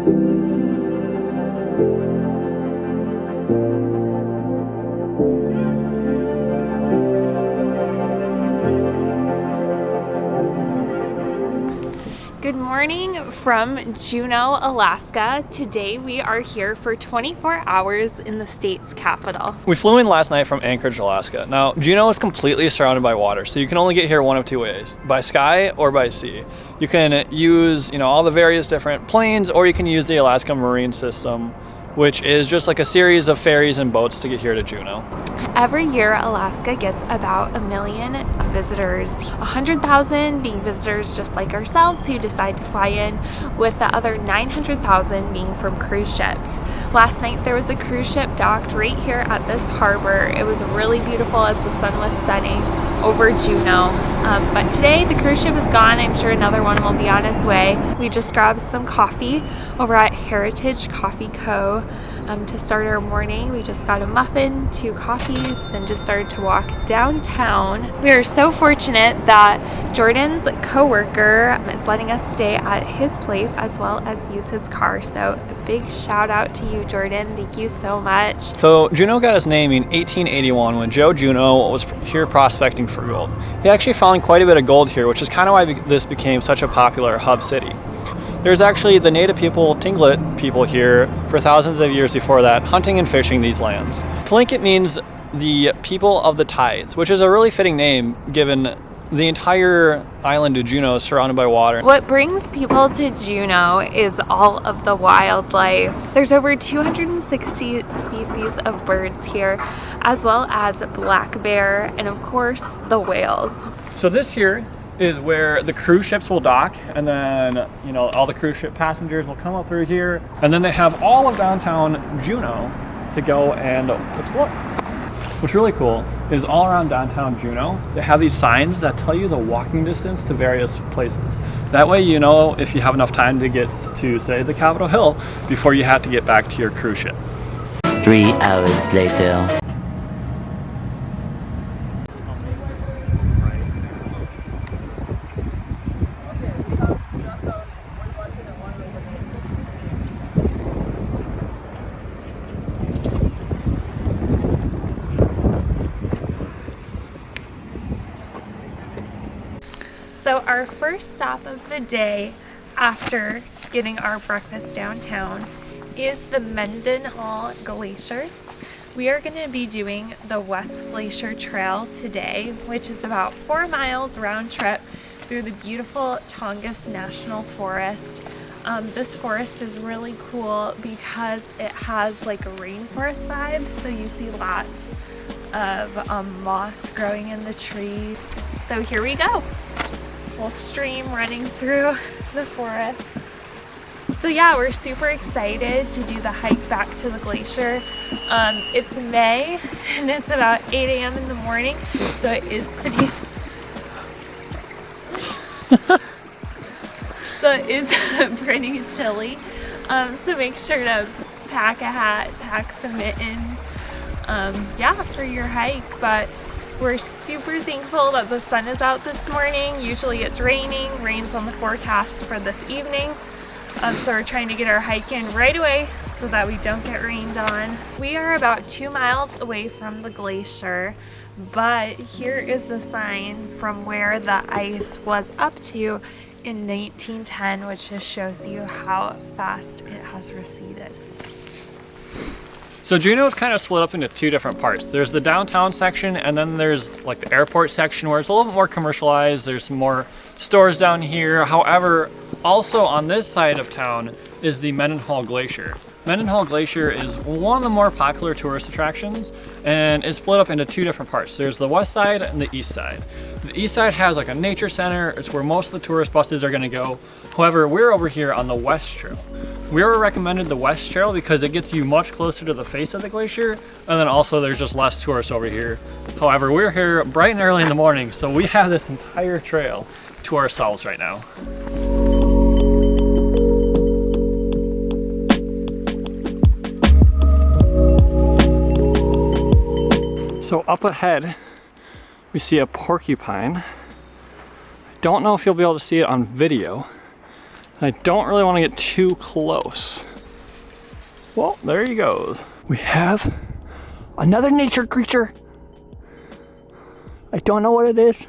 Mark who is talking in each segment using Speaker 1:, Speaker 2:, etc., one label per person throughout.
Speaker 1: Good morning from Juneau, Alaska. Today we are here for 24 hours in the state's capital.
Speaker 2: We flew in last night from Anchorage, Alaska. Now, Juneau is completely surrounded by water, so you can only get here one of two ways, by sky or by sea. You can use, all the various different planes, or you can use the Alaskan Marine System, which is just like a series of ferries and boats to get here to Juneau.
Speaker 1: Every year, Alaska gets about 1 million visitors, 100,000 being visitors just like ourselves who decide to fly in, with the other 900,000 being from cruise ships. Last night there was a cruise ship docked right here at this harbor. It was really beautiful as the sun was setting over Juneau. But today the cruise ship is gone. I'm sure another one will be on its way. We just grabbed some coffee over at Heritage Coffee Co. To start our morning. We just got a muffin, 2 coffees, then just started to walk downtown. We are so fortunate that Jordan's co-worker is letting us stay at his place as well as use his car. So a big shout out to you, Jordan. Thank you so much.
Speaker 2: So Juneau got its name in 1881 when Joe Juneau was here prospecting for gold. He actually found quite a bit of gold here, which is kind of why this became such a popular hub city. There's actually the native people, Tlingit people here for thousands of years before that, hunting and fishing these lands. Tlingit means the people of the tides, which is a really fitting name given the entire island of Juneau is surrounded by water.
Speaker 1: What brings people to Juneau is all of the wildlife. There's over 260 species of birds here, as well as black bear and of course the whales.
Speaker 2: So this here is where the cruise ships will dock, and then all the cruise ship passengers will come up through here, and then they have all of downtown Juneau to go and explore. What's really cool is all around downtown Juneau they have these signs that tell you the walking distance to various places. That way you know if you have enough time to get to, say, the Capitol Hill before you have to get back to your cruise ship.
Speaker 3: 3 hours later.
Speaker 1: So our first stop of the day after getting our breakfast downtown is the Mendenhall Glacier. We are going to be doing the West Glacier Trail today, which is about 4 miles round trip through the beautiful Tongass National Forest. This forest is really cool because it has like a rainforest vibe, so you see lots of moss growing in the trees. So here we go. Full stream running through the forest. So yeah, we're super excited to do the hike back to the glacier. It's May and it's about 8 a.m. in the morning, so it is pretty pretty chilly. So make sure to pack a hat, pack some mittens, for your hike. But we're super thankful that the sun is out this morning. Usually it's raining. Rain's on the forecast for this evening. So we're trying to get our hike in right away so that we don't get rained on. We are about 2 miles away from the glacier, but here is a sign from where the ice was up to in 1910, which just shows you how fast it has receded.
Speaker 2: So Juneau is kind of split up into 2 different parts. There's the downtown section, and then there's like the airport section where it's a little bit more commercialized. There's some more stores down here. However, also on this side of town is the Mendenhall Glacier. Mendenhall Glacier is one of the more popular tourist attractions and is split up into 2 different parts. There's the west side and the east side. The east side has like a nature center. It's where most of the tourist buses are going to go. However, we're over here on the west trail. We were recommended the west trail because it gets you much closer to the face of the glacier, and then also there's just less tourists over here. However, we're here bright and early in the morning, so we have this entire trail to ourselves right now. So up ahead, we see a porcupine. I don't know if you'll be able to see it on video. I don't really want to get too close. Well, there he goes. We have another nature creature. I don't know what it is,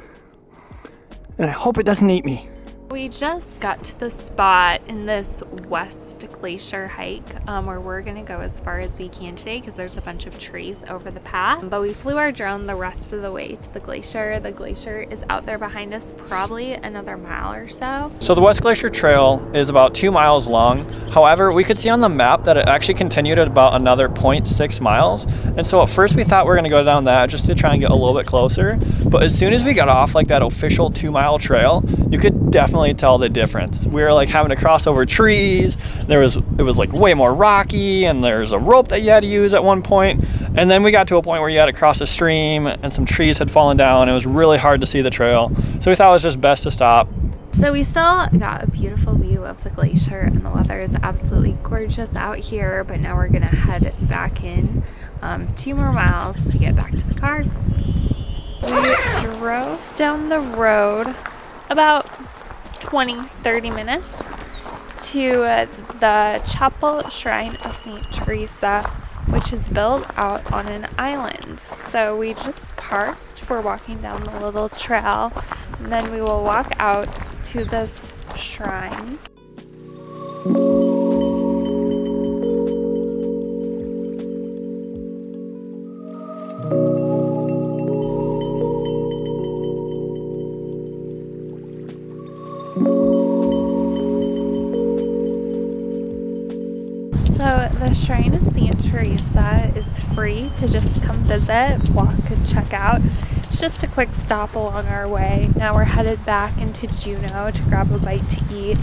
Speaker 2: and I hope it doesn't eat me.
Speaker 1: We just got to the spot in this West Glacier hike where we're gonna go as far as we can today because there's a bunch of trees over the path. But we flew our drone the rest of the way to the glacier. The glacier is out there behind us, probably another mile or so.
Speaker 2: So the West Glacier Trail is about 2 miles long. However, we could see on the map that it actually continued at about another 0.6 miles. And so at first we thought we were gonna go down that just to try and get a little bit closer. But as soon as we got off like that official 2-mile trail, you could definitely tell the difference. We were like having to cross over trees. It was like way more rocky, and there's a rope that you had to use at one point. And then we got to a point where you had to cross a stream and some trees had fallen down. It was really hard to see the trail. So we thought it was just best to stop.
Speaker 1: So we still got a beautiful view of the glacier, and the weather is absolutely gorgeous out here, but now we're gonna head back in 2 more miles to get back to the car. We drove down the road about 20-30 minutes to the Chapel Shrine of St. Teresa, which is built out on an island. So we just parked, we're walking down the little trail, and then we will walk out to this shrine. So the Shrine of St. Teresa is free to just come visit, walk and check out. It's just a quick stop along our way. Now we're headed back into Juneau to grab a bite to eat.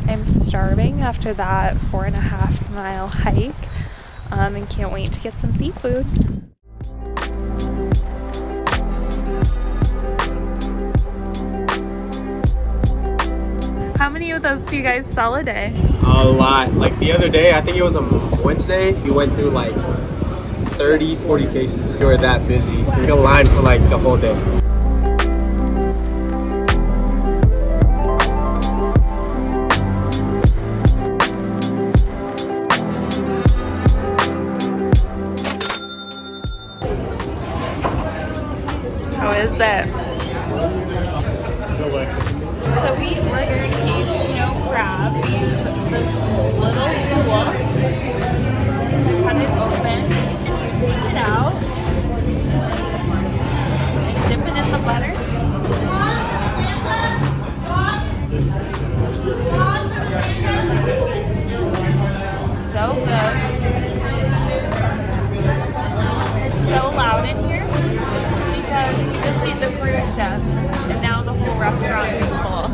Speaker 1: I'm starving after that 4.5-mile hike and can't wait to get some seafood. How many of those do you guys sell a day?
Speaker 4: A lot. Like the other day, I think it was on Wednesday, we went through like 30, 40 cases. We were that busy. We got a line for like the whole day.
Speaker 1: How is it? So we ordered a snow crab. We use this little tool to cut it open, and you take it out and dip it in the butter. So good. It's so loud in here because we just made the cruise ship, and now the whole restaurant is full.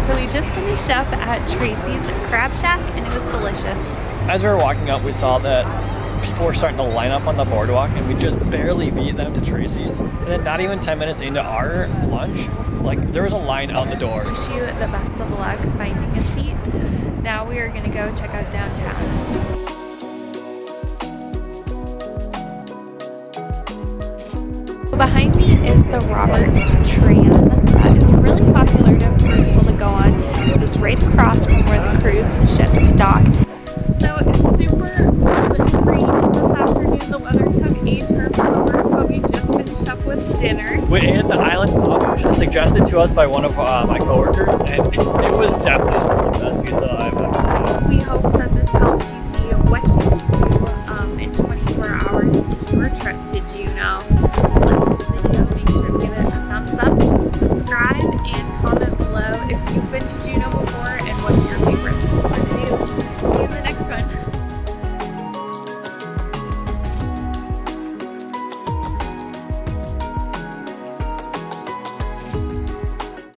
Speaker 1: So we just finished up at Tracy's Crab Shack, and it was delicious.
Speaker 2: As we were walking up, we saw that people were starting to line up on the boardwalk, and we just barely beat them to Tracy's. And then not even 10 minutes into our lunch, like there was a line out the door.
Speaker 1: Wish you the best of luck finding a seat. Now we are gonna go check out downtown. Behind me is the Roberts tram that is really popular for people to go on. It's right across from where the cruise ships dock. So it's super cold and rainy this afternoon. The weather took a turn for the worse, but we just finished up with dinner.
Speaker 2: We ate at the Island Pub, which was suggested to us by one of my coworkers, and it was definitely the best pizza I've ever had.
Speaker 1: We hope that this helped you see